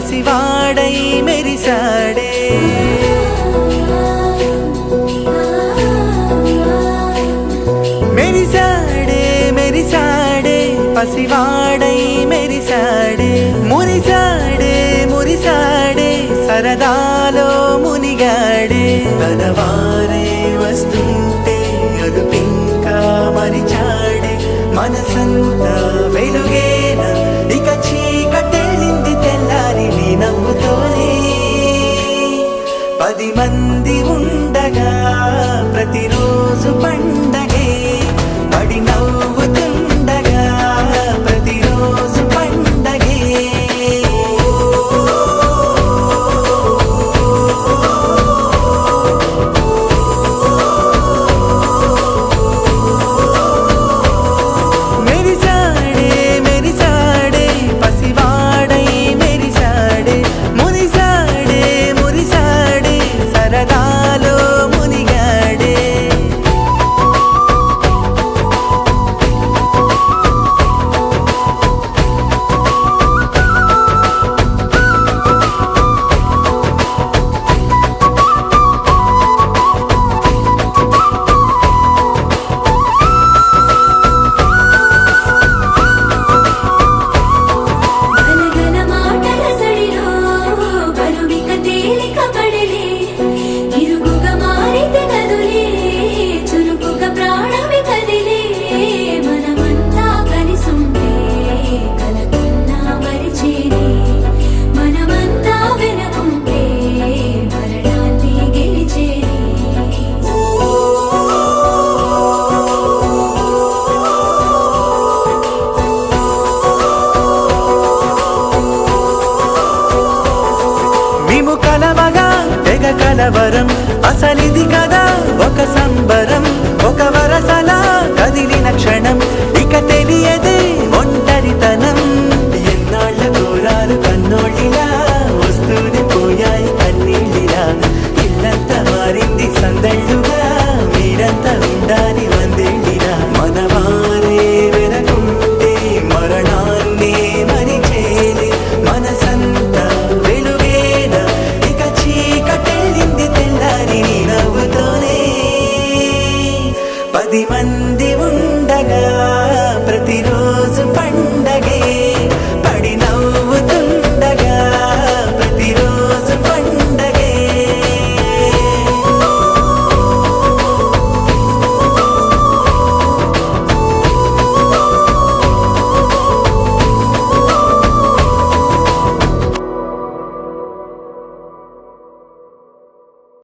పసివాడై మెరిసాడే మెరిసాడే మెరిసాడే పసివాడై మెరిసాడే మురిసాడే మురిసాడే సరదాలో మునిగాడే తనవారే వస్తుంటే అదుపింకా మరిచాడే మనసంతా వెలుగేన ఇక చీకటెళ్ళింది తెల్లారి నీ నవ్వుతోనే 10 మంది ఉండగా ప్రతిరోజు పండగే పడి నవ్వుతుండగా ప్రతిరోజు పండగే మెరిసాడే మెరిసాడే పసివాడై మెరిసాడే మురిసాడే మురిసాడే సరదాలో మునిగాడే గలగల మాటల సడిలో బరువిక తేలిక పడలే ఇరుగుగా మారితే గదులే చురుకుగా ప్రాణమి కదిలే మనమంతా కలిసుంటే కలకున్నా మరిచేనే మనమంతా వెనకుంటే మరణాన్ని గెలిచేనే మేము కలవగా తెగ కలవరం అసలిది కదా ఒక సంబరం ఒక వరసలా కదిలిన క్షణం